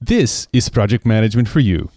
This is Project Management for You.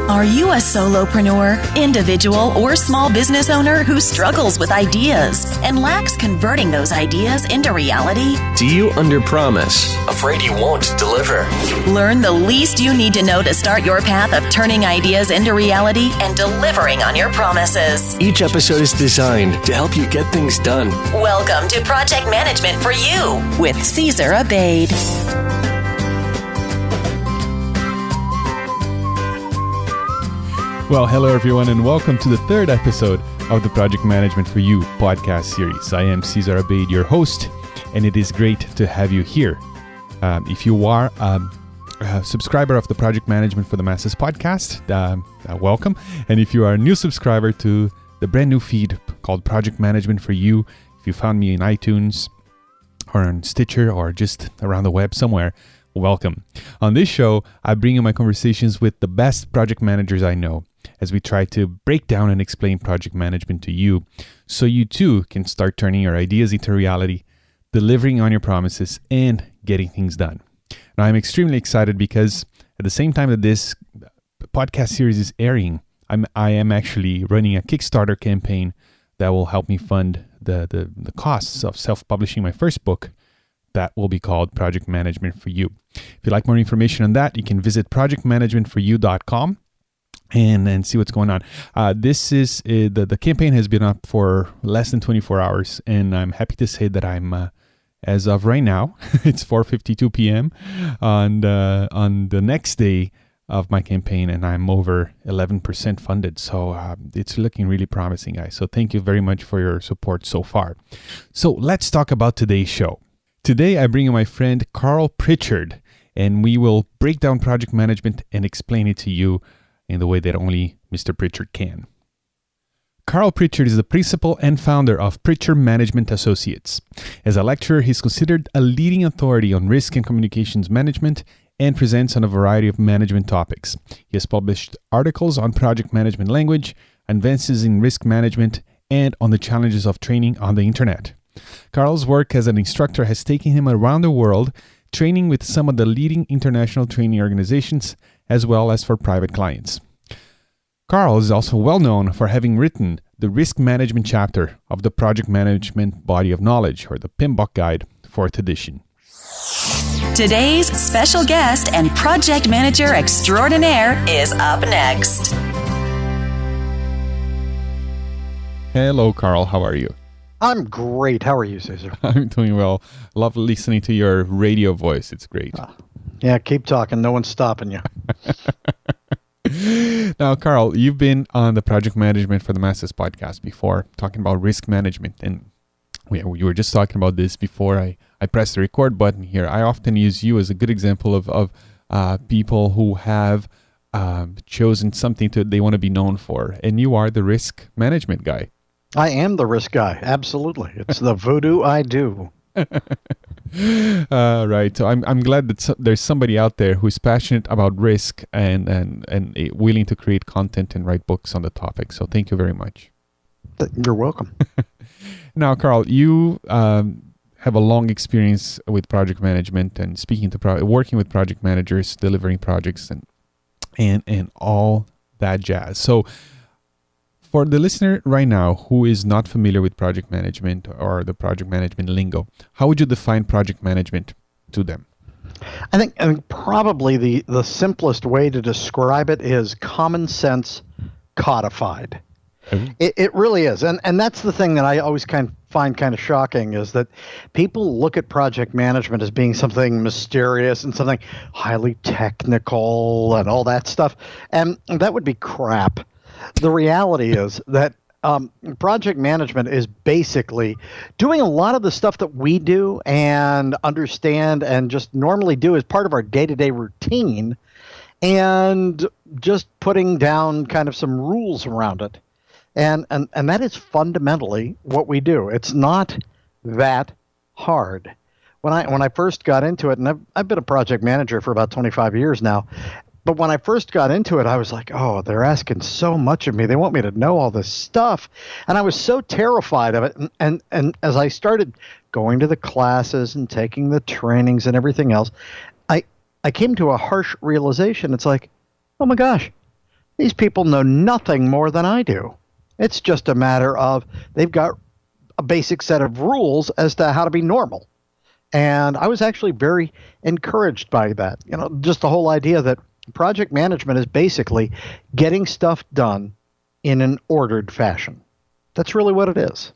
Are you a solopreneur, individual, or small business owner who struggles with ideas and lacks converting those ideas into reality? Do you underpromise, afraid you won't deliver? Learn the least you need to know to start your path of turning ideas into reality and delivering on your promises. Each episode is designed to help you get things done. Welcome to Project Management for You with Cesar Abade. Well, hello everyone, and welcome to the third episode of the Project Management for You podcast series. I am Cesar Abade, your host, and it is great to have you here. If you are a subscriber of the Project Management for the Masses podcast, welcome. And if you are a new subscriber to the brand new feed called Project Management for You, if you found me in iTunes or on Stitcher or just around the web somewhere, welcome. On this show, I bring you my conversations with the best project managers I know, as we try to break down and explain project management to you so you too can start turning your ideas into reality, delivering on your promises, and getting things done. Now, I'm extremely excited because at the same time that this podcast series is airing, I am actually running a Kickstarter campaign that will help me fund the costs of self-publishing my first book that will be called Project Management for You. If you'd like more information on that, you can visit projectmanagementforyou.com and see what's going on. This is the campaign has been up for less than 24 hours, and I'm happy to say that I'm as of right now, it's 4:52 p.m. on the next day of my campaign, and I'm over 11% funded. So it's looking really promising, guys. So thank you very much for your support so far. So let's talk about today's show. Today, I bring you my friend Carl Pritchard, and we will break down project management and explain it to you in the way that only Mr. Pritchard can. Carl Pritchard is the principal and founder of Pritchard Management Associates. As a lecturer, he's considered a leading authority on risk and communications management and presents on a variety of management topics. He has published articles on project management language, advances in risk management, and on the challenges of training on the internet. Carl's work as an instructor has taken him around the world, training with some of the leading international training organizations, as well as for private clients. Carl is also well known for having written the risk management chapter of the Project Management Body of Knowledge, or the PMBOK Guide, 4th edition. Today's special guest and project manager extraordinaire is up next. Hello, Carl. How are you? I'm great. How are you, Cesar? I'm doing well. Love listening to your radio voice. It's great. Yeah, keep talking. No one's stopping you. Now, Carl, you've been on the Project Management for the Masses podcast before, talking about risk management. And we were just talking about this before I pressed the record button here. I often use you as a good example of people who have chosen something they want to be known for. And you are the risk management guy. I am the risk guy. Absolutely. It's the voodoo I do. Right. So I'm glad that there's somebody out there who's passionate about risk and willing to create content and write books on the topic. So thank you very much. You're welcome. Now, Carl, you have a long experience with project management and working with project managers, delivering projects and all that jazz. So for the listener right now who is not familiar with project management or the project management lingo, how would you define project management to them? I think probably the simplest way to describe it is common sense codified. Mm-hmm. It really is. And that's the thing that I always find kind of shocking is that people look at project management as being something mysterious and something highly technical and all that stuff. And that would be crap. The reality is that project management is basically doing a lot of the stuff that we do and understand and just normally do as part of our day-to-day routine, and just putting down kind of some rules around it. And that is fundamentally what we do. It's not that hard. When I first got into it, and I've been a project manager for about 25 years now, But when I first got into it, I was like, oh, they're asking so much of me. They want me to know all this stuff. And I was so terrified of it. And as I started going to the classes and taking the trainings and everything else, I came to a harsh realization. It's like, oh my gosh, these people know nothing more than I do. It's just a matter of they've got a basic set of rules as to how to be normal. And I was actually very encouraged by that. Just the whole idea that project management is basically getting stuff done in an ordered fashion. That's really what it is.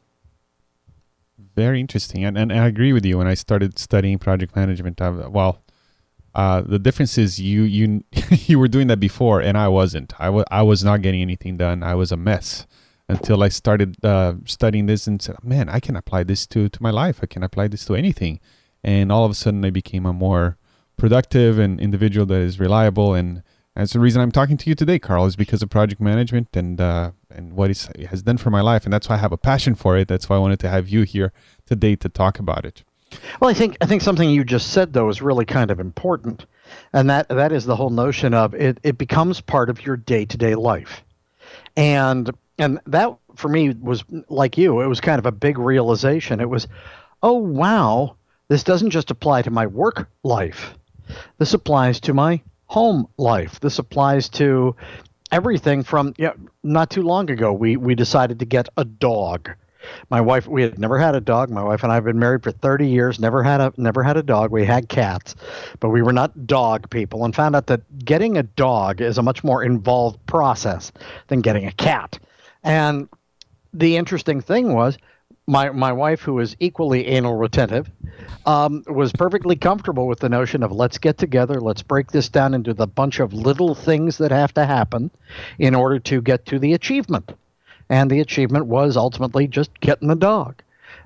Very interesting. And I agree with you. When I started studying project management, the difference is you you were doing that before, and I wasn't. I was not getting anything done. I was a mess until I started studying this and said, man, I can apply this to my life. I can apply this to anything. And all of a sudden, I became a more productive and individual that is reliable. And that's the reason I'm talking to you today, Carl, is because of project management and what it has done for my life. And that's why I have a passion for it. That's why I wanted to have you here today to talk about it. Well, I think something you just said, though, is really kind of important. And that is the whole notion of it becomes part of your day-to-day life. And that, for me, was like you. It was kind of a big realization. It was, oh, wow, this doesn't just apply to my work life. This applies to my home life. This applies to everything from, not too long ago, we decided to get a dog. My wife, we had never had a dog. My wife and I have been married for 30 years, never had a dog. We had cats, but we were not dog people, and found out that getting a dog is a much more involved process than getting a cat. And the interesting thing was, my wife, who is equally anal retentive, was perfectly comfortable with the notion of let's get together, let's break this down into the bunch of little things that have to happen in order to get to the achievement. And the achievement was ultimately just getting the dog.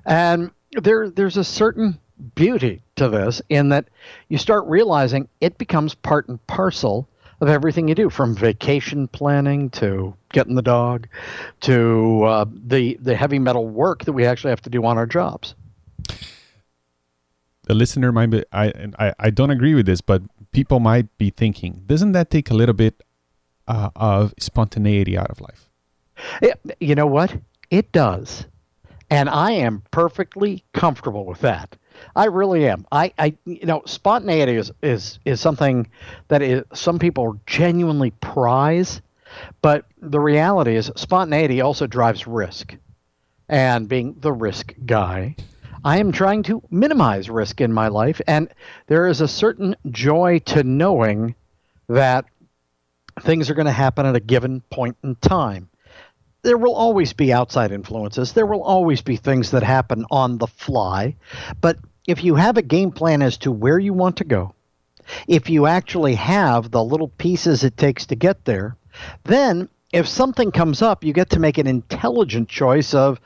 And there's a certain beauty to this in that you start realizing it becomes part and parcel of everything you do, from vacation planning to getting the dog to the heavy metal work that we actually have to do on our jobs. The listener might be, I don't agree with this, but people might be thinking, doesn't that take a little bit of spontaneity out of life? You know what? It does. And I am perfectly comfortable with that. I really am. Spontaneity is something that some people genuinely prize, but the reality is spontaneity also drives risk. And being the risk guy, I am trying to minimize risk in my life, and there is a certain joy to knowing that things are going to happen at a given point in time. There will always be outside influences. There will always be things that happen on the fly. But if you have a game plan as to where you want to go, if you actually have the little pieces it takes to get there, then if something comes up, you get to make an intelligent choice of,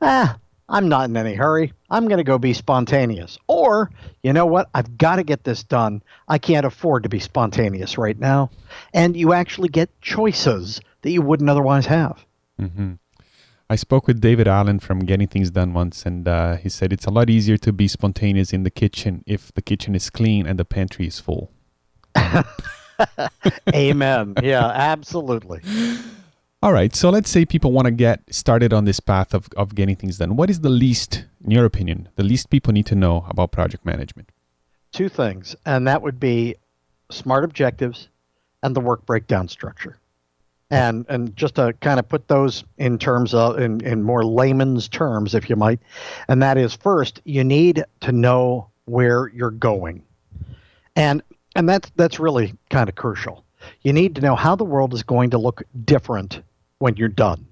I'm not in any hurry. I'm going to go be spontaneous. Or, you know what? I've got to get this done. I can't afford to be spontaneous right now. And you actually get choices that you wouldn't otherwise have. Mm-hmm. I spoke with David Allen from Getting Things Done once, and he said it's a lot easier to be spontaneous in the kitchen if the kitchen is clean and the pantry is full. Amen. Yeah, absolutely. All right. So let's say people want to get started on this path of getting things done. What is the least, in your opinion, the least people need to know about project management? Two things, and that would be SMART objectives and the work breakdown structure. And just to kind of put those in terms of in more layman's terms, if you might, and that is, first, you need to know where you're going, and that's really kind of crucial. You need to know how the world is going to look different when you're done.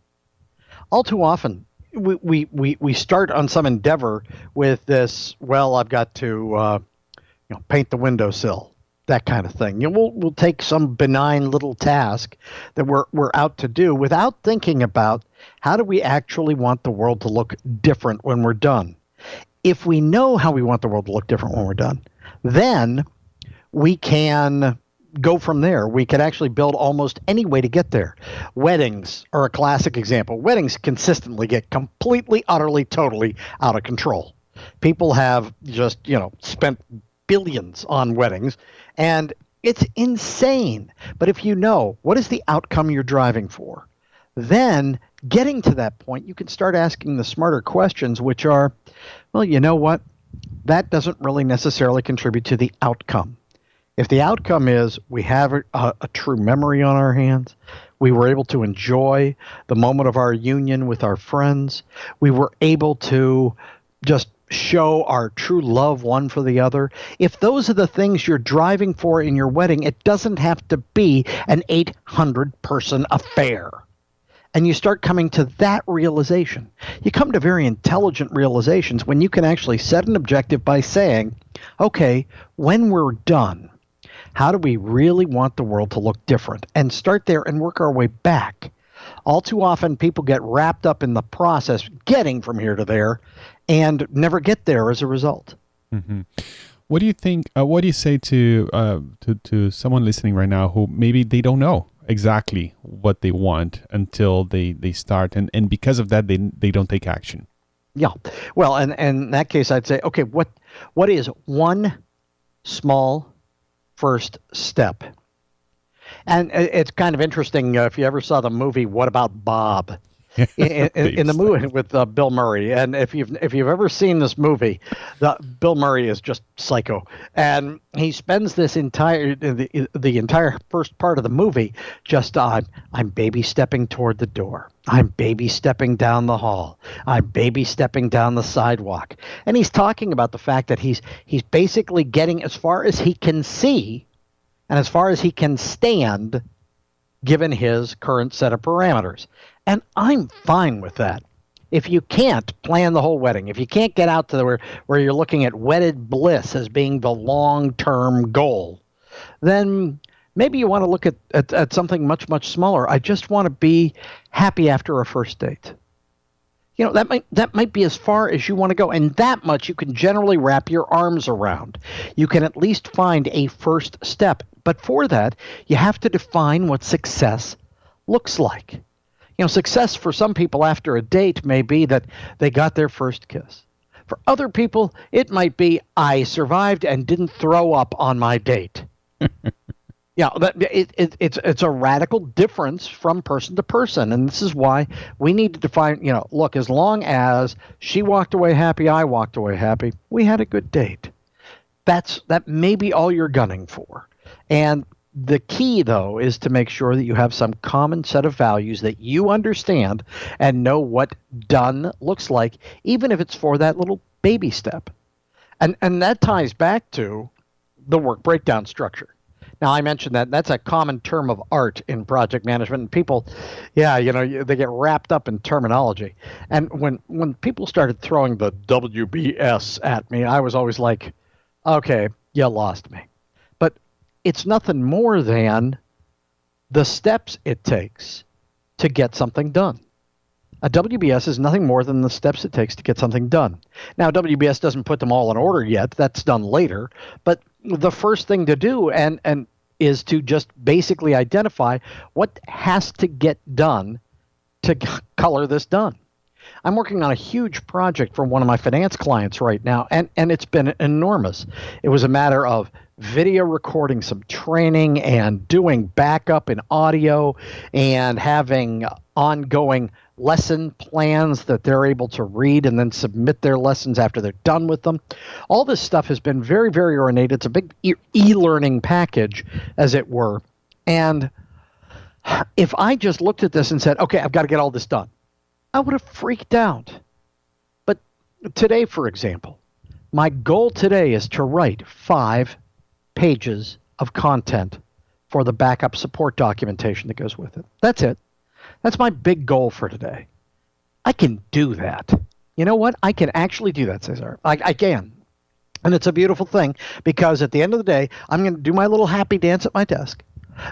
All too often, we start on some endeavor with this. Well, I've got to paint the windowsill. That kind of thing. We'll take some benign little task that we're out to do without thinking about how do we actually want the world to look different when we're done. If we know how we want the world to look different when we're done, then we can go from there. We could actually build almost any way to get there. Weddings are a classic example. Weddings consistently get completely, utterly, totally out of control. People have just, spent billions on weddings. And It's insane. But if you know what is the outcome you're driving for, then getting to that point, you can start asking the smarter questions, which are, well, you know what? That doesn't really necessarily contribute to the outcome. If the outcome is we have a true memory on our hands, we were able to enjoy the moment of our union with our friends, we were able to just show our true love one for the other. If those are the things you're driving for in your wedding, it doesn't have to be an 800-person affair. And you start coming to that realization. You come to very intelligent realizations when you can actually set an objective by saying, okay, when we're done, how do we really want the world to look different? And start there and work our way back. All too often, people get wrapped up in the process, getting from here to there, and never get there as a result. Mm-hmm. What do you think? What do you say to someone listening right now who maybe they don't know exactly what they want until they start, and because of that, they don't take action? Yeah. Well, and in that case, I'd say, okay, what is one small first step? And it's kind of interesting if you ever saw the movie What About Bob? in the movie with Bill Murray, and if you've ever seen this movie, Bill Murray is just psycho, and he spends this entire the entire first part of the movie just I'm baby stepping toward the door, I'm baby stepping down the hall, I'm baby stepping down the sidewalk, and he's talking about the fact that he's basically getting as far as he can see and as far as he can stand given his current set of parameters. And I'm fine with that. If you can't plan the whole wedding, if you can't get out to where you're looking at wedded bliss as being the long-term goal, then maybe you want to look at something much, much smaller. I just want to be happy after a first date. You know, that might be as far as you want to go, and that much you can generally wrap your arms around. You can at least find a first step. But for that, you have to define what success looks like. You know, success for some people after a date may be that they got their first kiss. For other people, it might be, I survived and didn't throw up on my date. Yeah, it's a radical difference from person to person. And this is why we need to define, you know, look, as long as she walked away happy, I walked away happy, we had a good date. That may be all you're gunning for. And the key, though, is to make sure that you have some common set of values that you understand and know what done looks like, even if it's for that little baby step. And that ties back to the work breakdown structure. Now, I mentioned that's a common term of art in project management, and people, they get wrapped up in terminology. And when people started throwing the WBS at me, I was always like, okay, you lost me. But it's nothing more than the steps it takes to get something done. A WBS is nothing more than the steps it takes to get something done. Now, WBS doesn't put them all in order yet. That's done later. But the first thing to do and is to just basically identify what has to get done to color this done. I'm working on a huge project for one of my finance clients right now, and it's been enormous. It was a matter of video recording some training and doing backup in audio and having ongoing lesson plans that they're able to read and then submit their lessons after they're done with them. All this stuff has been very, very ornate. It's a big e-learning package, as it were. And if I just looked at this and said, okay, I've got to get all this done, I would have freaked out. But today, for example, my goal today is to write 5 pages of content for the backup support documentation that goes with it. That's it. That's my big goal for today. I can do that. You know what? I can actually do that, Cesar. I can. And it's a beautiful thing because at the end of the day, I'm going to do my little happy dance at my desk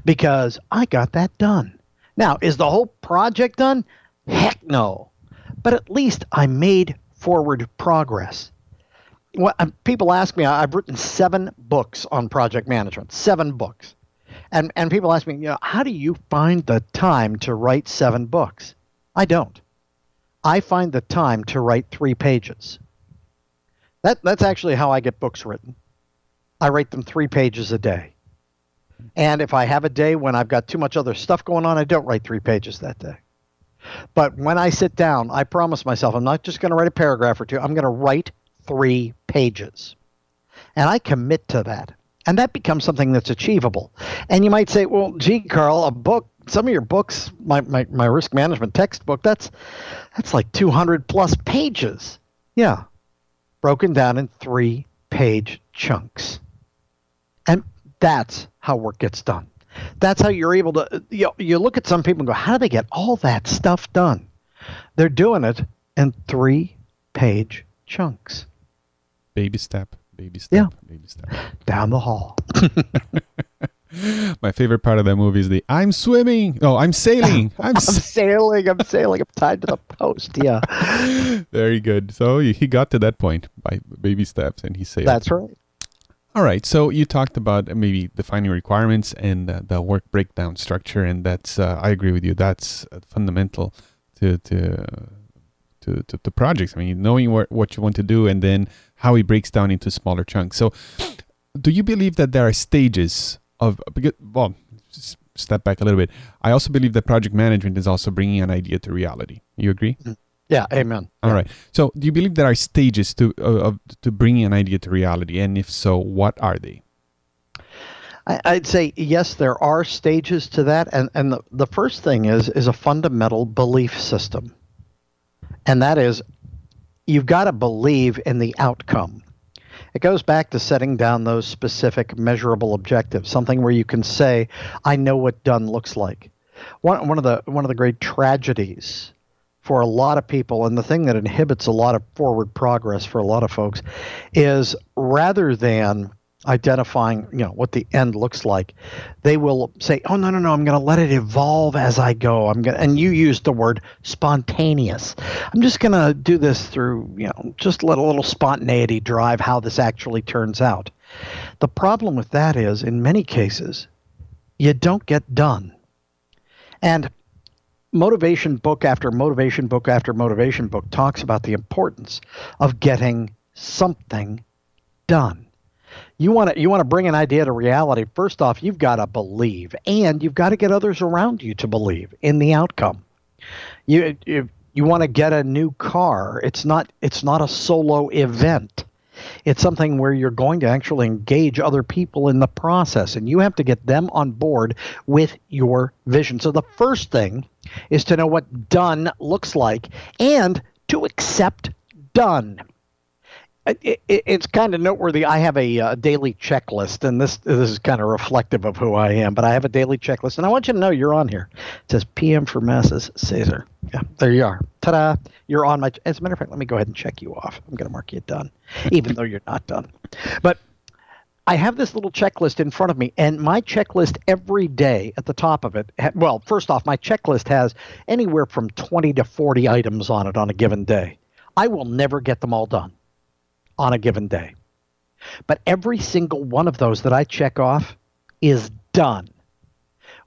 because I got that done. Now, is the whole project done? Heck no. But at least I made forward progress. Well, people ask me, I've written 7 books on project management, 7 books. And people ask me, how do you find the time to write 7 books? I don't. I find the time to write 3 pages. That's actually how I get books written. I write them 3 pages a day. And if I have a day when I've got too much other stuff going on, I don't write 3 pages that day. But when I sit down, I promise myself I'm not just going to write a paragraph or two. I'm going to write 3 pages. And I commit to that. And that becomes something that's achievable. And you might say, well, gee, Carl, a book, some of your books, my risk management textbook, that's like 200 plus pages. Yeah. Broken down in 3-page chunks. And that's how work gets done. That's how you're able to, you look at some people and go, how do they get all that stuff done? They're doing it in 3-page chunks. Baby step, baby step, yeah. Baby step. Down the hall. My favorite part of that movie is I'm swimming. No, I'm sailing. I'm sailing. I'm tied to the post. Yeah. Very good. So he got to that point by baby steps and he sailed. That's right. All right. So you talked about maybe defining requirements and the work breakdown structure. And that's, I agree with you. That's fundamental to projects. I mean, knowing what you want to do and then how it breaks down into smaller chunks. So do you believe that there are stages step back a little bit. I also believe that project management is also bringing an idea to reality. You agree? Yeah, amen. All right. So do you believe there are stages to bringing an idea to reality? And if so, what are they? I'd say, yes, there are stages to that. And the first thing is a fundamental belief system. And that is, you've got to believe in the outcome. It goes back to setting down those specific measurable objectives, something where you can say, I know what done looks like. One of the great tragedies for a lot of people, and the thing that inhibits a lot of forward progress for a lot of folks, is rather than identifying, what the end looks like, they will say, oh, no, I'm going to let it evolve as I go. And you used the word spontaneous. I'm just going to do this through, just let a little spontaneity drive how this actually turns out. The problem with that is, in many cases, you don't get done. And motivation book after motivation book after motivation book talks about the importance of getting something done. You want to bring an idea to reality. First off, you've got to believe, and you've got to get others around you to believe in the outcome. You want to get a new car. It's not a solo event. It's something where you're going to actually engage other people in the process, and you have to get them on board with your vision. So the first thing is to know what done looks like and to accept done. It's kind of noteworthy. I have a daily checklist, and this is kind of reflective of who I am, but I have a daily checklist, and I want you to know you're on here. It says PM for Masses Caesar. Yeah, there you are. Ta-da. You're on my – as a matter of fact, let me go ahead and check you off. I'm going to mark you done, even though you're not done. But I have this little checklist in front of me, and my checklist every day at the top of it – well, first off, my checklist has anywhere from 20 to 40 items on it on a given day. I will never get them all done on a given day. But every single one of those that I check off is done.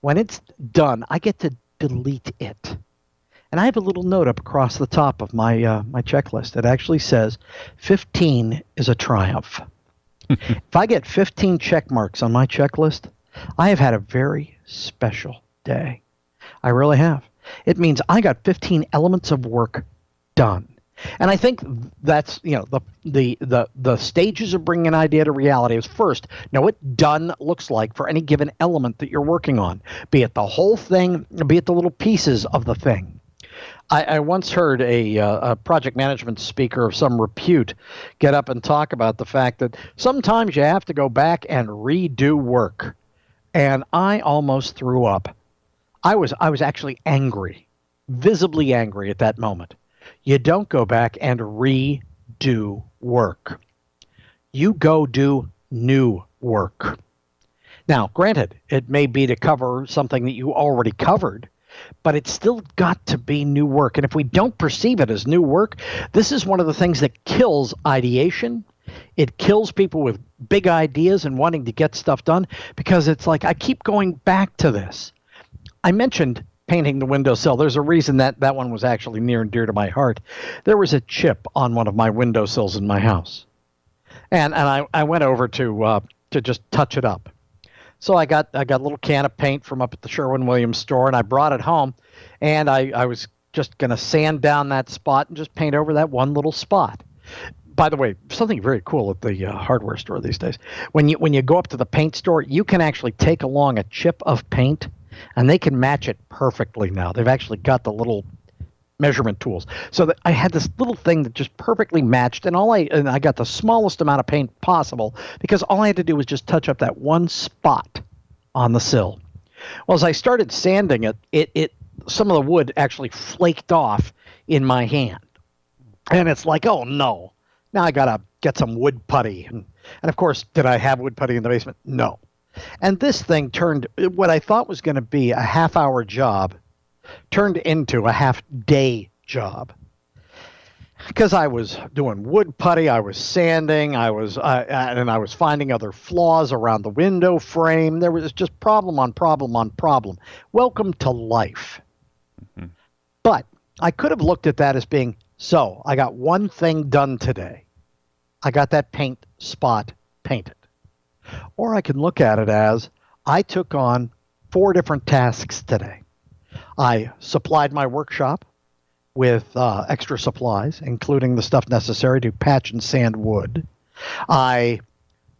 When it's done, I get to delete it. And I have a little note up across the top of my checklist that actually says 15 is a triumph. If I get 15 check marks on my checklist, I have had a very special day. I really have. It means I got 15 elements of work done. And I think that's, the stages of bringing an idea to reality is first, know what done looks like for any given element that you're working on, be it the whole thing, be it the little pieces of the thing. I once heard a project management speaker of some repute get up and talk about the fact that sometimes you have to go back and redo work. And I almost threw up. I was actually angry, visibly angry at that moment. You don't go back and redo work. You go do new work. Now, granted, it may be to cover something that you already covered, but it's still got to be new work. And if we don't perceive it as new work, this is one of the things that kills ideation. It kills people with big ideas and wanting to get stuff done, because it's like, I keep going back to this. I mentioned painting the windowsill. There's a reason that one was actually near and dear to my heart. There was a chip on one of my windowsills in my house. And I went over to just touch it up. So I got a little can of paint from up at the Sherwin-Williams store, and I brought it home, and I was just going to sand down that spot and just paint over that one little spot. By the way, something very cool at the hardware store these days. When you go up to the paint store, you can actually take along a chip of paint, and they can match it perfectly now. They've actually got the little measurement tools. So that I had this little thing that just perfectly matched, and I got the smallest amount of paint possible because all I had to do was just touch up that one spot on the sill. Well, as I started sanding it some of the wood actually flaked off in my hand. And it's like, oh no. Now I got to get some wood putty. And of course, did I have wood putty in the basement? No. And this thing turned, what I thought was going to be a half-hour job turned into a half-day job. Because I was doing wood putty, I was sanding, and I was finding other flaws around the window frame. There was just problem on problem on problem. Welcome to life. Mm-hmm. But I could have looked at that as being, so I got one thing done today. I got that paint spot painted. Or I can look at it as, I took on 4 different tasks today. I supplied my workshop with extra supplies, including the stuff necessary to patch and sand wood. I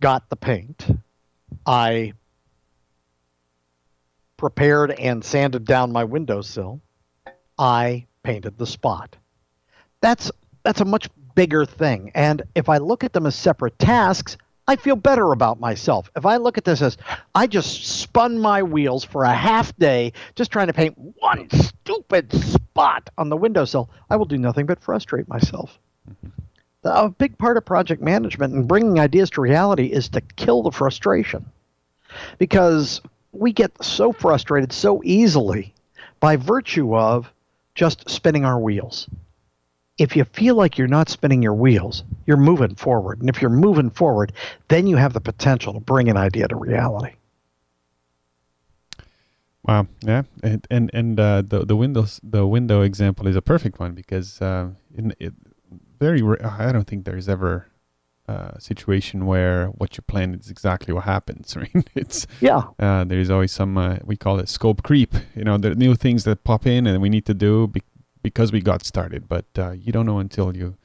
got the paint. I prepared and sanded down my windowsill. I painted the spot. That's a much bigger thing. And if I look at them as separate tasks, I feel better about myself. If I look at this as I just spun my wheels for a half day just trying to paint one stupid spot on the windowsill, I will do nothing but frustrate myself. A big part of project management and bringing ideas to reality is to kill the frustration. Because we get so frustrated so easily by virtue of just spinning our wheels. If you feel like you're not spinning your wheels, you're moving forward. And if you're moving forward, then you have the potential to bring an idea to reality. Wow, yeah, and the window example is a perfect one because I don't think there's ever a situation where what you plan is exactly what happens. Right? There's always some we call it scope creep. There are new things that pop in and we need to do because we got started, but you don't know until you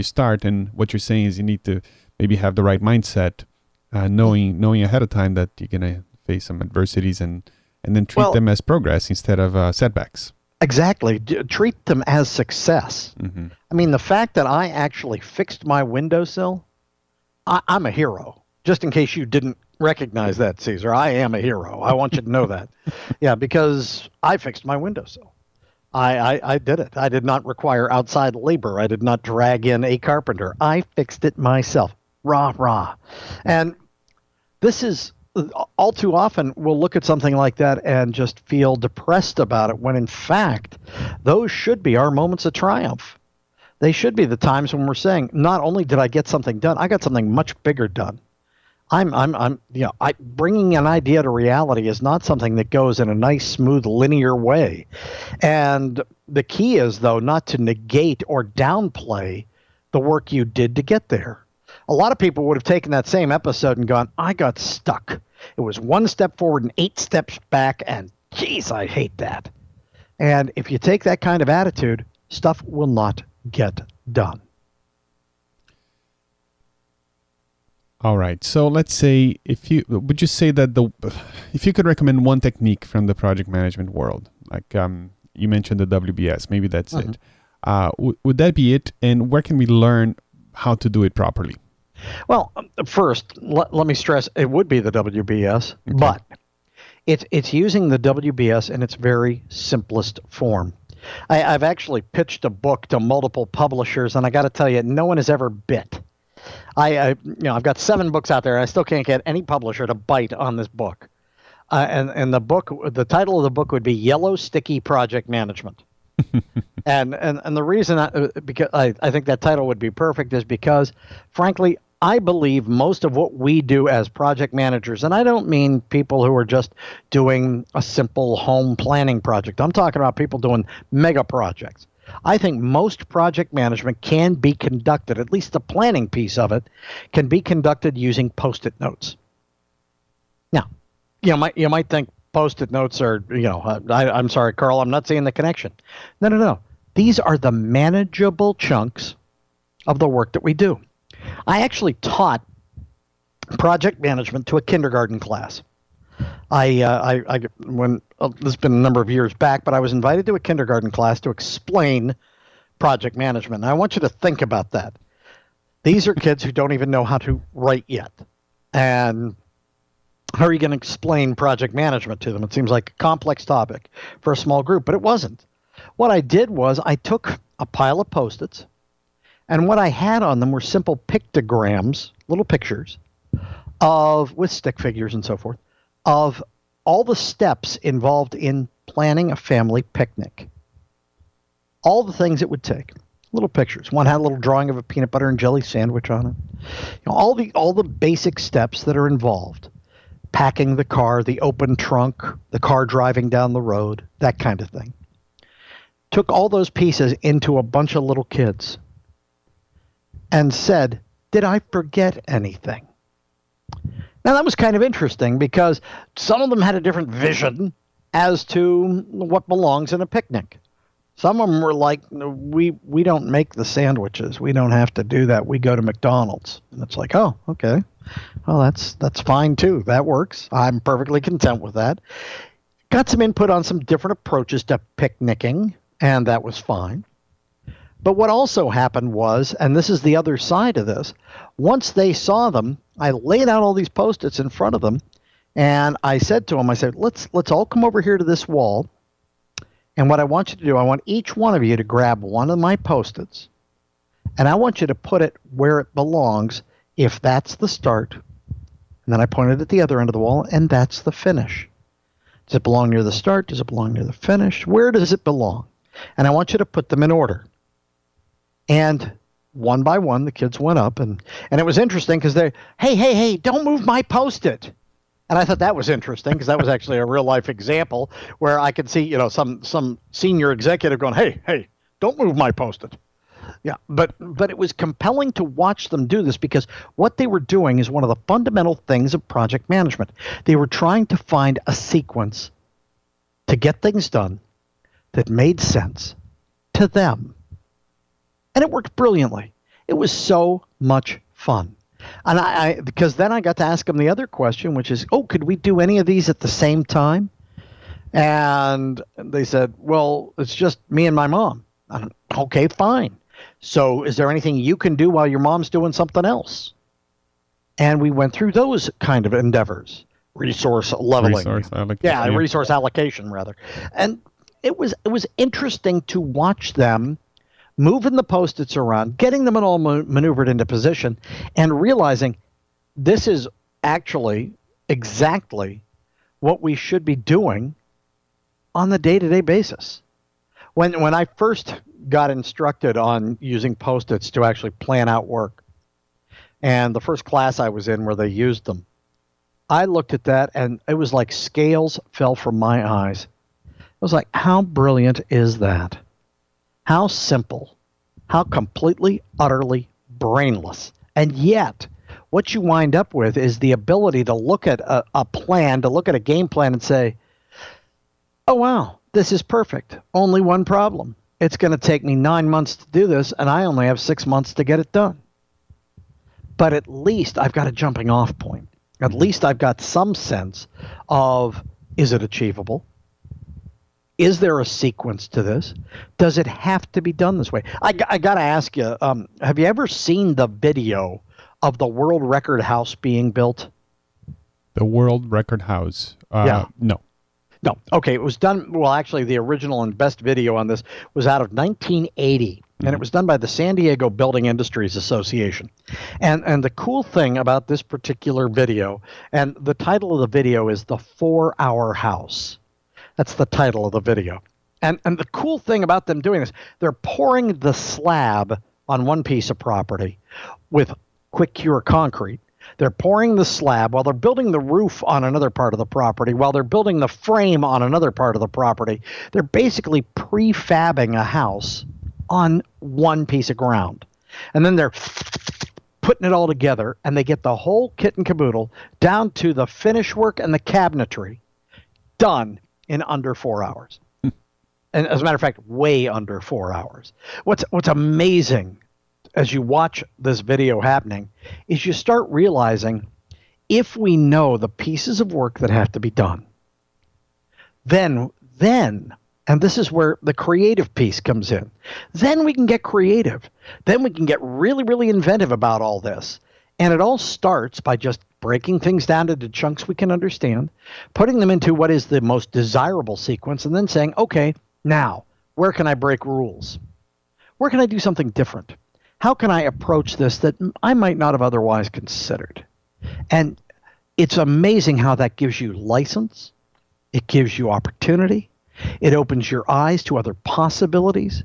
start. And what you're saying is you need to maybe have the right mindset, knowing ahead of time that you're gonna face some adversities and then treat them as progress instead of setbacks. Exactly. Treat them as success. Mm-hmm. I mean, the fact that I actually fixed my windowsill, I'm a hero. Just in case you didn't recognize that, Caesar, I am a hero. I want you to know that. Yeah, because I fixed my windowsill. I did it. I did not require outside labor. I did not drag in a carpenter. I fixed it myself. Rah. And this is, all too often, we'll look at something like that and just feel depressed about it, when in fact, those should be our moments of triumph. They should be the times when we're saying, not only did I get something done, I got something much bigger done. Bringing an idea to reality is not something that goes in a nice, smooth, linear way. And the key is, though, not to negate or downplay the work you did to get there. A lot of people would have taken that same episode and gone, I got stuck. It was 1 step forward and 8 steps back, and geez, I hate that. And if you take that kind of attitude, stuff will not get done. All right. So let's say if you could recommend one technique from the project management world, like you mentioned the WBS, maybe that's it. Would that be it? And where can we learn how to do it properly? Well, first, let me stress it would be the WBS, okay. But it's using the WBS in its very simplest form. I've actually pitched a book to multiple publishers, and I got to tell you, no one has ever bit. I've got 7 books out there. And I still can't get any publisher to bite on this book. And the title of the book would be Yellow Sticky Project Management. and the reason because I think that title would be perfect is because, frankly, I believe most of what we do as project managers, and I don't mean people who are just doing a simple home planning project. I'm talking about people doing mega projects. I think most project management can be conducted, at least the planning piece of it, can be conducted using Post-it notes. Now, you might think Post-it notes are, I'm sorry, Carl, I'm not seeing the connection. No. These are the manageable chunks of the work that we do. I actually taught project management to a kindergarten class. This has been a number of years back, but I was invited to a kindergarten class to explain project management. And I want you to think about that. These are kids who don't even know how to write yet. And how are you going to explain project management to them? It seems like a complex topic for a small group, but it wasn't. What I did was I took a pile of Post-its, and what I had on them were simple pictograms, little pictures, with stick figures and so forth, of all the steps involved in planning a family picnic. All the things it would take. Little pictures. One had a little drawing of a peanut butter and jelly sandwich on it. All the basic steps that are involved. Packing the car, the open trunk, the car driving down the road, that kind of thing. Took all those pieces into a bunch of little kids and said, did I forget anything? Now, that was kind of interesting because some of them had a different vision as to what belongs in a picnic. Some of them were like, we don't make the sandwiches. We don't have to do that. We go to McDonald's. And it's like, oh, okay. Well, that's fine, too. That works. I'm perfectly content with that. Got some input on some different approaches to picnicking, and that was fine. But what also happened was, and this is the other side of this, once they saw them, I laid out all these Post-its in front of them, and I said to them, let's all come over here to this wall, and what I want you to do, I want each one of you to grab one of my Post-its, and I want you to put it where it belongs, if that's the start, and then I pointed at the other end of the wall, and that's the finish. Does it belong near the start? Does it belong near the finish? Where does it belong? And I want you to put them in order. And one by one, the kids went up, and it was interesting because they, hey, don't move my Post-it. And I thought that was interesting because that was actually a real-life example where I could see, some senior executive going, hey, don't move my Post-it. Yeah, but it was compelling to watch them do this because what they were doing is one of the fundamental things of project management. They were trying to find a sequence to get things done that made sense to them. And it worked brilliantly. It was so much fun. And because then I got to ask them the other question, which is, could we do any of these at the same time? And they said, well, it's just me and my mom. Okay, fine. So is there anything you can do while your mom's doing something else? And we went through those kind of endeavors. Resource leveling. Resource allocation, rather. And it was interesting to watch them moving the Post-its around, getting them all maneuvered into position, and realizing this is actually exactly what we should be doing on the day-to-day basis. When I first got instructed on using Post-its to actually plan out work, and the first class I was in where they used them, I looked at that, and it was like scales fell from my eyes. I was like, how brilliant is that? How simple, how completely, utterly brainless. And yet, what you wind up with is the ability to look at a plan, to look at a game plan and say, oh, wow, this is perfect. Only one problem. It's going to take me 9 months to do this, and I only have 6 months to get it done. But at least I've got a jumping off point. At least I've got some sense of, is it achievable? Is there a sequence to this? Does it have to be done this way? I got to ask you, have you ever seen the video of the world record house being built? The world record house? No. No. Okay, it was done, well, actually, the original and best video on this was out of 1980, and it was done by the San Diego Building Industries Association. And the cool thing about this particular video, and the title of the video is The 4-Hour House. That's the title of the video. And the cool thing about them doing this, they're pouring the slab on one piece of property with quick cure concrete. They're pouring the slab while they're building the roof on another part of the property, while they're building the frame on another part of the property. They're basically prefabbing a house on one piece of ground. And then they're putting it all together, and they get the whole kit and caboodle down to the finish work and the cabinetry done in under 4 hours. And as a matter of fact, way under 4 hours. What's amazing as you watch this video happening is you start realizing if we know the pieces of work that have to be done, then, and this is where the creative piece comes in, then we can get creative. Then we can get really, really inventive about all this. And it all starts by just breaking things down into chunks we can understand, putting them into what is the most desirable sequence, and then saying, okay, now, where can I break rules? Where can I do something different? How can I approach this that I might not have otherwise considered? And it's amazing how that gives you license. It gives you opportunity. It opens your eyes to other possibilities.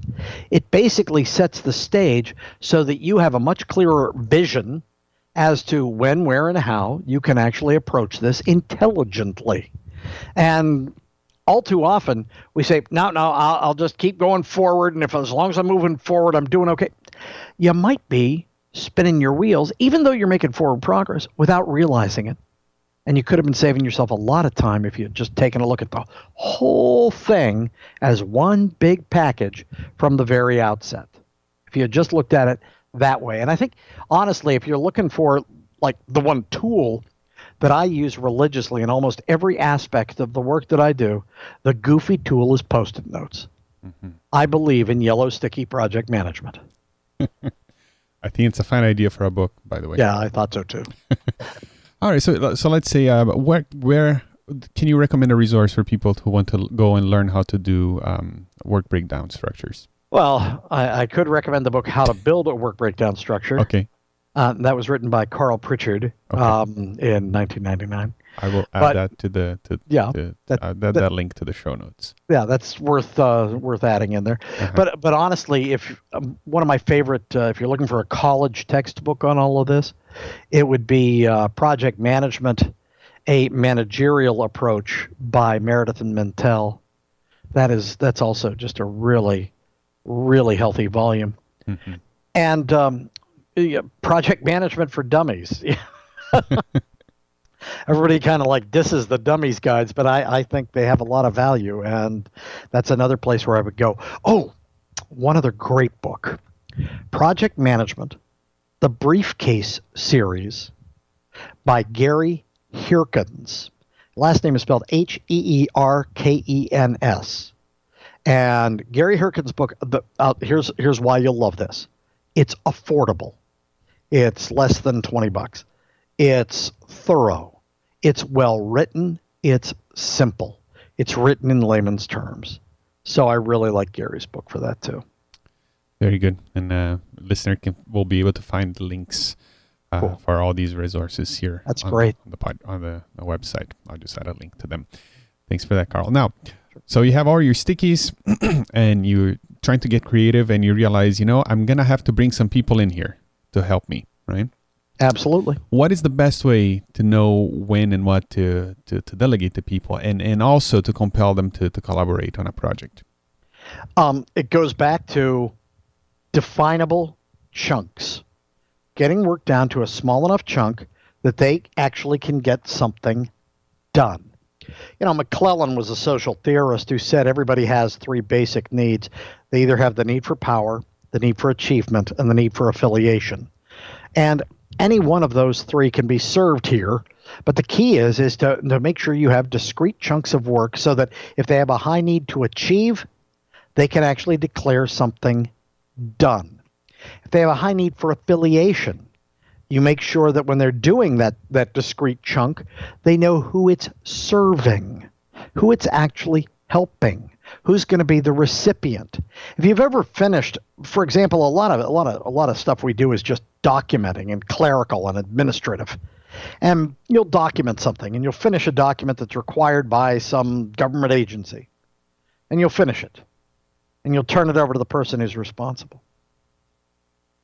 It basically sets the stage so that you have a much clearer vision as to when, where, and how you can actually approach this intelligently. And all too often, we say, no, I'll just keep going forward, and as long as I'm moving forward, I'm doing okay. You might be spinning your wheels, even though you're making forward progress, without realizing it. And you could have been saving yourself a lot of time if you had just taken a look at the whole thing as one big package from the very outset. If you had just looked at it that way. And I think, honestly, if you're looking for like the one tool that I use religiously in almost every aspect of the work that I do, the goofy tool is Post-it notes. Mm-hmm. I believe in yellow sticky project management. I think it's a fine idea for a book, by the way. Yeah, I thought so too. All right, so let's say, where can you recommend a resource for people who want to go and learn how to do work breakdown structures? Well, I could recommend the book How to Build a Work Breakdown Structure. Okay. That was written by Carl Pritchard in 1999. I will add that to that link to the show notes. Yeah, that's worth adding in there. Uh-huh. But honestly, if one of my favorite, if you're looking for a college textbook on all of this, it would be Project Management, a Managerial Approach by Meredith and Mintel. That's also just a really, really healthy volume. Mm-hmm. And Project Management for Dummies. Everybody kind of like disses the dummies guides, but I think they have a lot of value, and that's another place where I would go. Oh, one other great book, Project Management, the Briefcase Series by Gary Hirkens. Last name is spelled Heerkens. And Gary Hirkens' book, here's why you'll love this. It's affordable. It's less than $20. It's thorough. It's well written. It's simple. It's written in layman's terms. So I really like Gary's book for that too. Very good. And listener will be able to find links cool. for all these resources here. That's great. On the website. I'll just add a link to them. Thanks for that, Carl. Now, so you have all your stickies and you're trying to get creative and you realize, I'm going to have to bring some people in here to help me, right? Absolutely. What is the best way to know when and what to delegate to people and also to compel them to collaborate on a project? It goes back to definable chunks. Getting work down to a small enough chunk that they actually can get something done. McClellan was a social theorist who said everybody has three basic needs. They either have the need for power, the need for achievement, and the need for affiliation. And any one of those three can be served here, but the key is to make sure you have discrete chunks of work so that if they have a high need to achieve, they can actually declare something done. If they have a high need for affiliation, you make sure that when they're doing that discrete chunk, they know who it's serving, who it's actually helping, who's going to be the recipient. If you've ever finished, for example, a lot of stuff we do is just documenting and clerical and administrative. And you'll document something and you'll finish a document that's required by some government agency. And you'll finish it. And you'll turn it over to the person who's responsible.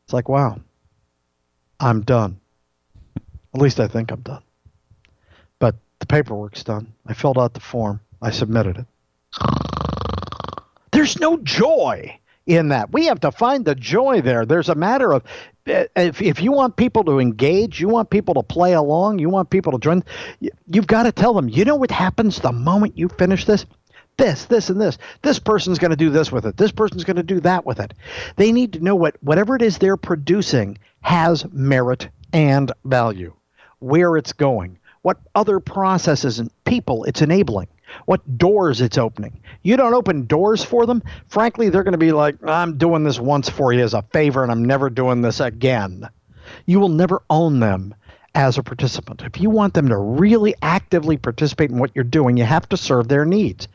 It's like, wow, I'm done. At least I think I'm done. But the paperwork's done. I filled out the form. I submitted it. There's no joy in that. We have to find the joy there. There's a matter of if you want people to engage, you want people to play along, you want people to join, you've got to tell them, you know what happens the moment you finish this? This, and this. This person's going to do this with it. This person's going to do that with it. They need to know whatever it is they're producing has merit and value, where it's going, what other processes and people it's enabling, what doors it's opening. You don't open doors for them, frankly, they're going to be like, I'm doing this once for you as a favor and I'm never doing this again. You will never own them as a participant. If you want them to really actively participate in what you're doing, you have to serve their needs.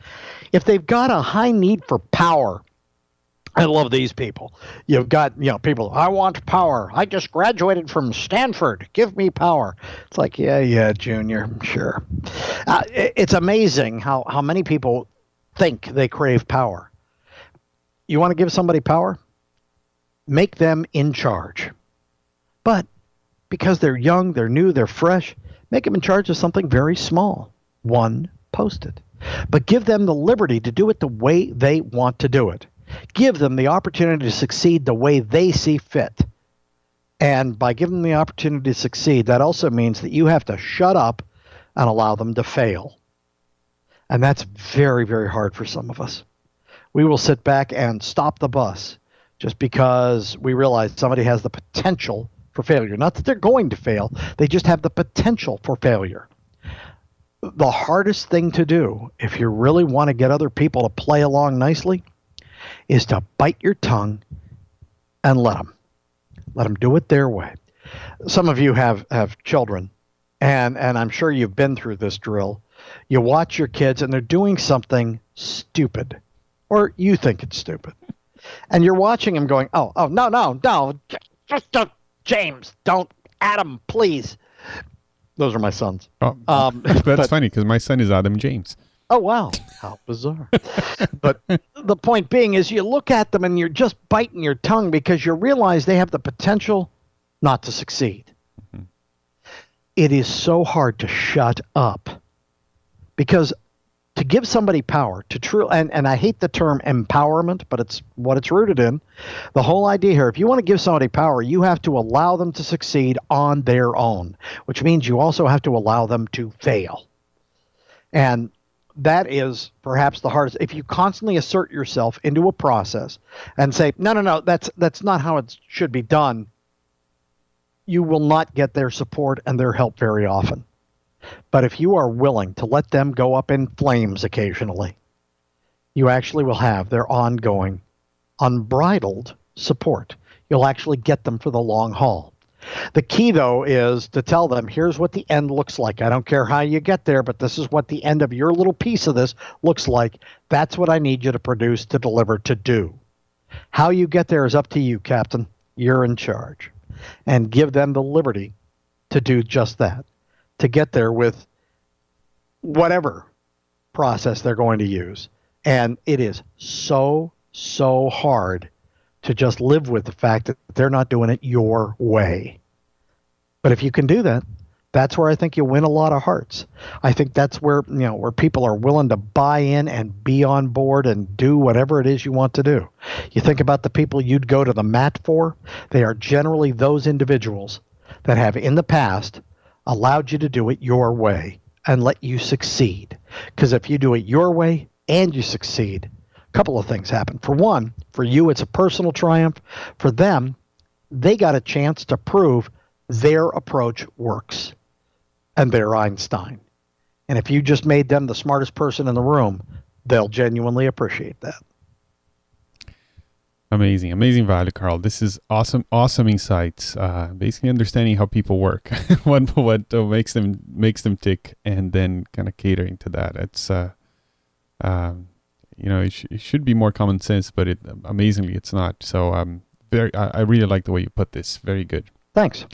If they've got a high need for power, I love these people. You've got, people, I want power. I just graduated from Stanford. Give me power. It's like, yeah, Junior, sure. It's amazing how many people think they crave power. You want to give somebody power? Make them in charge. But because they're young, they're new, they're fresh, make them in charge of something very small. One Post-it. But give them the liberty to do it the way they want to do it. Give them the opportunity to succeed the way they see fit. And by giving them the opportunity to succeed, that also means that you have to shut up and allow them to fail. And that's very, very hard for some of us. We will sit back and stop the bus just because we realize somebody has the potential for failure. Not that they're going to fail, they just have the potential for failure. The hardest thing to do, if you really want to get other people to play along nicely, is to bite your tongue and let them do it their way. Some of you have children, and I'm sure you've been through this drill. You watch your kids, and they're doing something stupid, or you think it's stupid. And you're watching them going, oh, no, just don't, James, don't, Adam, please. Those are my sons. Oh, that's funny because my son is Adam James. Oh, wow. How bizarre. But the point being is you look at them and you're just biting your tongue because you realize they have the potential not to succeed. Mm-hmm. It is so hard to shut up because to give somebody power, to true, and I hate the term empowerment, but it's what it's rooted in. The whole idea here, if you want to give somebody power, you have to allow them to succeed on their own, which means you also have to allow them to fail. And that is perhaps the hardest. If you constantly assert yourself into a process and say, no, that's not how it should be done, you will not get their support and their help very often. But if you are willing to let them go up in flames occasionally, you actually will have their ongoing, unbridled support. You'll actually get them for the long haul. The key, though, is to tell them, here's what the end looks like. I don't care how you get there, but this is what the end of your little piece of this looks like. That's what I need you to produce, to deliver, to do. How you get there is up to you, Captain. You're in charge. And give them the liberty to do just that, to get there with whatever process they're going to use. And it is so hard to just live with the fact that they're not doing it your way. But if you can do that, that's where I think you'll win a lot of hearts. I think that's where, where people are willing to buy in and be on board and do whatever it is you want to do. You think about the people you'd go to the mat for, they are generally those individuals that have in the past allowed you to do it your way and let you succeed. Because if you do it your way and you succeed, a couple of things happen. For one, for you, it's a personal triumph. For them, they got a chance to prove their approach works. And they're Einstein. And if you just made them the smartest person in the room, they'll genuinely appreciate that. Amazing value, Carl. This is awesome insights. Basically understanding how people work, what makes them tick, and then kind of catering to that. It's it should be more common sense, but amazingly it's not. So I really like the way you put this. Very good. Thanks.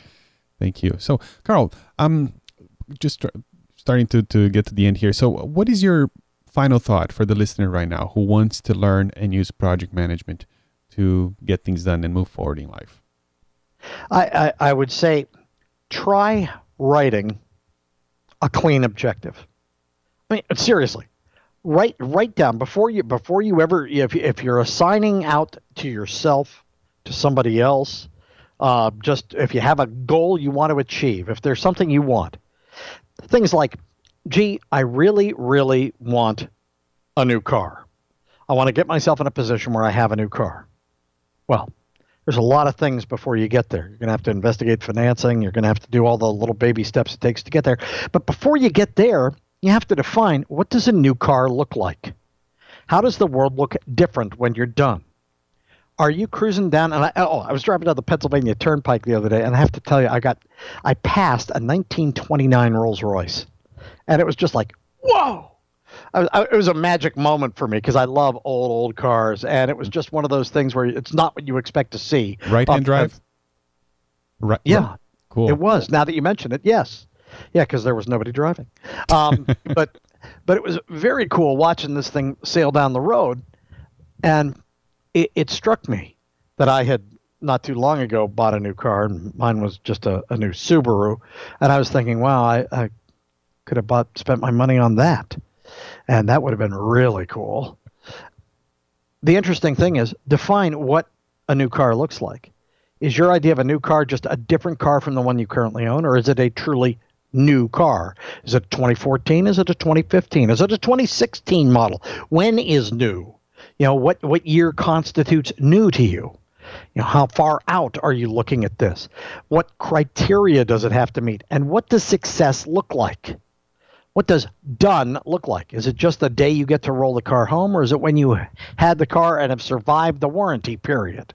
Thank you. So Carl, just starting to get to the end here. So what is your final thought for the listener right now who wants to learn and use project management to get things done and move forward in life? I would say try writing a clean objective. I mean, seriously, write down before you ever, if you're assigning out to yourself, to somebody else, just if you have a goal you want to achieve, if there's something you want, things like, gee, I really, really want a new car. I want to get myself in a position where I have a new car. Well, there's a lot of things before you get there. You're going to have to investigate financing. You're going to have to do all the little baby steps it takes to get there. But before you get there, you have to define, what does a new car look like? How does the world look different when you're done? Are you cruising down? And I was driving down the Pennsylvania Turnpike the other day, and I have to tell you, I passed a 1929 Rolls Royce, and it was just like, whoa! It was a magic moment for me because I love old cars, and it was just one of those things where it's not what you expect to see. Right-hand drive? Right. Yeah. Cool. It was. Now that you mention it, yes. Yeah, because there was nobody driving. But it was very cool watching this thing sail down the road, and it struck me that I had not too long ago bought a new car, and mine was just a new Subaru, and I was thinking, wow, I could have spent my money on that, and that would have been really cool. The interesting thing is, define what a new car looks like. Is your idea of a new car just a different car from the one you currently own, or is it a truly new car? Is it 2014? Is it a 2015? Is it a 2016 model? When is new? What year constitutes new to you? How far out are you looking at this? What criteria does it have to meet? And what does success look like? What does done look like? Is it just the day you get to roll the car home, or is it when you had the car and have survived the warranty period?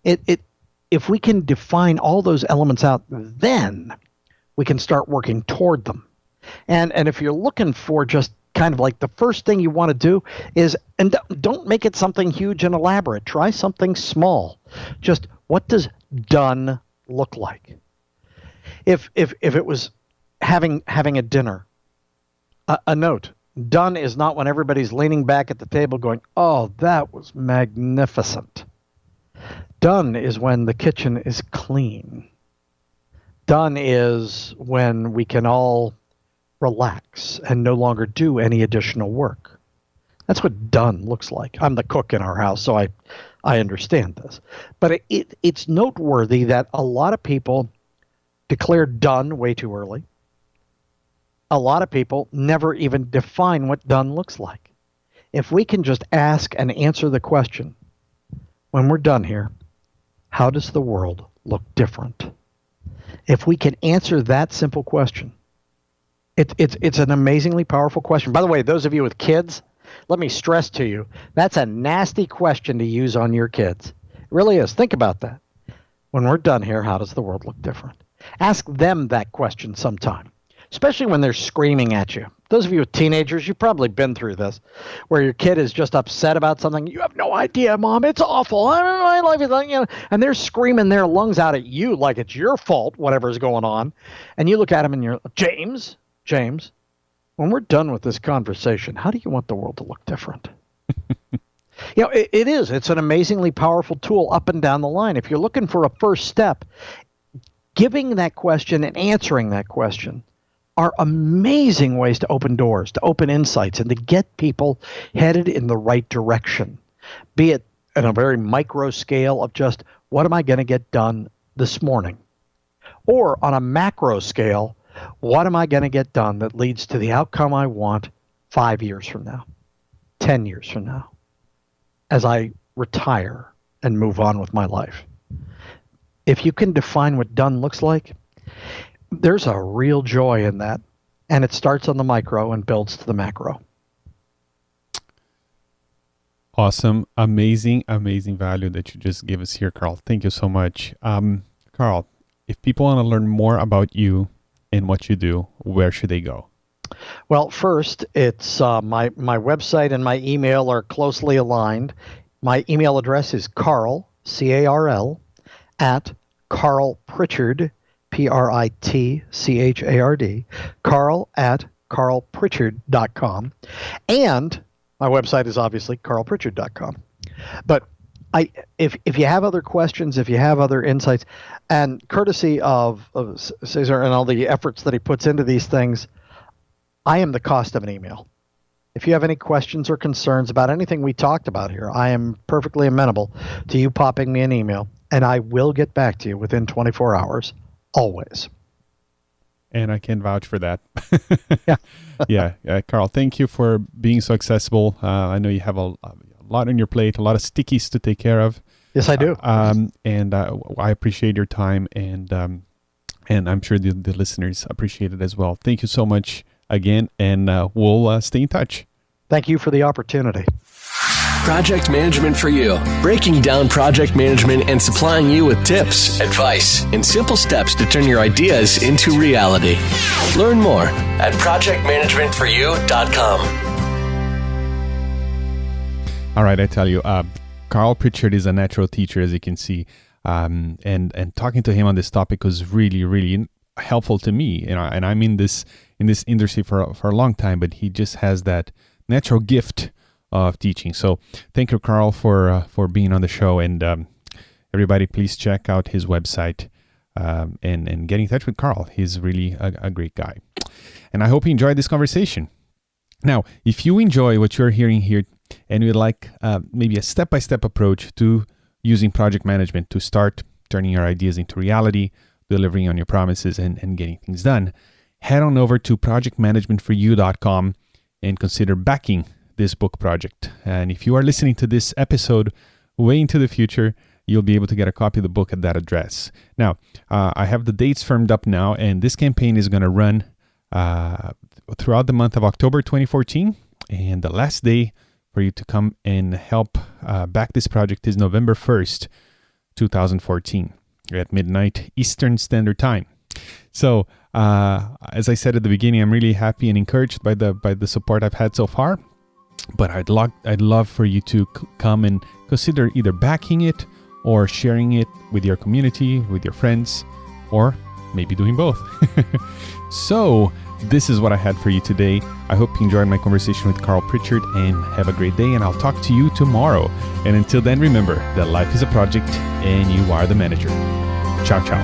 If we can define all those elements out, then we can start working toward them. And if you're looking for just kind of like the first thing you want to do is, and don't make it something huge and elaborate. Try something small. Just, what does done look like? If it was having a dinner, a note. Done is not when everybody's leaning back at the table going, oh, that was magnificent. Done is when the kitchen is clean. Done is when we can all relax and no longer do any additional work. That's what done looks like. I'm the cook in our house, so I understand this. But it's noteworthy that a lot of people declare done way too early. A lot of people never even define what done looks like. If we can just ask and answer the question, when we're done here, how does the world look different? If we can answer that simple question, it's an amazingly powerful question. By the way, those of you with kids, let me stress to you, that's a nasty question to use on your kids. It really is. Think about that. When we're done here, how does the world look different? Ask them that question sometime, especially when they're screaming at you. Those of you with teenagers, you've probably been through this, where your kid is just upset about something. You have no idea, Mom. It's awful. My life is, and they're screaming their lungs out at you like it's your fault, whatever's going on. And you look at them and you're, James, when we're done with this conversation, how do you want the world to look different? It is. It's an amazingly powerful tool up and down the line. If you're looking for a first step, giving that question and answering that question are amazing ways to open doors, to open insights, and to get people headed in the right direction. Be it on a very micro scale of just, what am I going to get done this morning? Or on a macro scale, what am I going to get done that leads to the outcome I want 5 years from now, 10 years from now, as I retire and move on with my life? If you can define what done looks like, there's a real joy in that, and it starts on the micro and builds to the macro. Awesome. Amazing value that you just gave us here, Carl. Thank you so much. Carl, if people want to learn more about you and what you do, where should they go? Well, first, it's my website and my email are closely aligned. My email address is Carl, C-A-R-L, at Carl Pritchard, P-R-I-T-C-H-A-R-D, Carl at carlpritchard.com. And my website is obviously carlpritchard.com. But if you have other questions, if you have other insights, and courtesy of Cesar and all the efforts that he puts into these things, I am the cost of an email. If you have any questions or concerns about anything we talked about here, I am perfectly amenable to you popping me an email, and I will get back to you within 24 hours, always. And I can vouch for that. Yeah. Yeah. Carl, thank you for being so accessible. I know you have a lot on your plate, a lot of stickies to take care of. Yes, I do. And I appreciate your time, and I'm sure the listeners appreciate it as well. Thank you so much again, and we'll stay in touch. Thank you for the opportunity. Project Management for You, breaking down project management and supplying you with tips, advice, and simple steps to turn your ideas into reality. Learn more at projectmanagementforyou.com. All right, I tell you, Carl Pritchard is a natural teacher, as you can see, and talking to him on this topic was really, really helpful to me. And I'm in this industry for a long time, but he just has that natural gift of teaching. So thank you, Carl, for being on the show. And everybody, please check out his website and get in touch with Carl. He's really a great guy. And I hope you enjoyed this conversation. Now, if you enjoy what you're hearing here and you'd like maybe a step-by-step approach to using project management to start turning your ideas into reality, delivering on your promises, and getting things done, head on over to projectmanagementforyou.com and consider backing this book project. And if you are listening to this episode way into the future, you'll be able to get a copy of the book at that address. Now, I have the dates firmed up now, and this campaign is going to run throughout the month of October 2014, and the last day for you to come and help back this project is November 1st, 2014, at midnight Eastern Standard Time. So, as I said at the beginning, I'm really happy and encouraged by the support I've had so far. But I'd love for you to come and consider either backing it or sharing it with your community, with your friends, or maybe doing both. So, this is what I had for you today. I hope you enjoyed my conversation with Carl Pritchard, and have a great day, and I'll talk to you tomorrow. And until then, remember that life is a project and you are the manager. Ciao, ciao.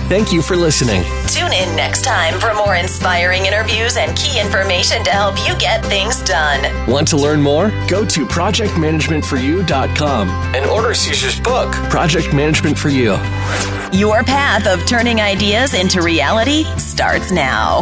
Thank you for listening. Tune in next time for more inspiring interviews and key information to help you get things done. Want to learn more? Go to projectmanagementforyou.com and order Caesar's book, Project Management for You. Your path of turning ideas into reality starts now.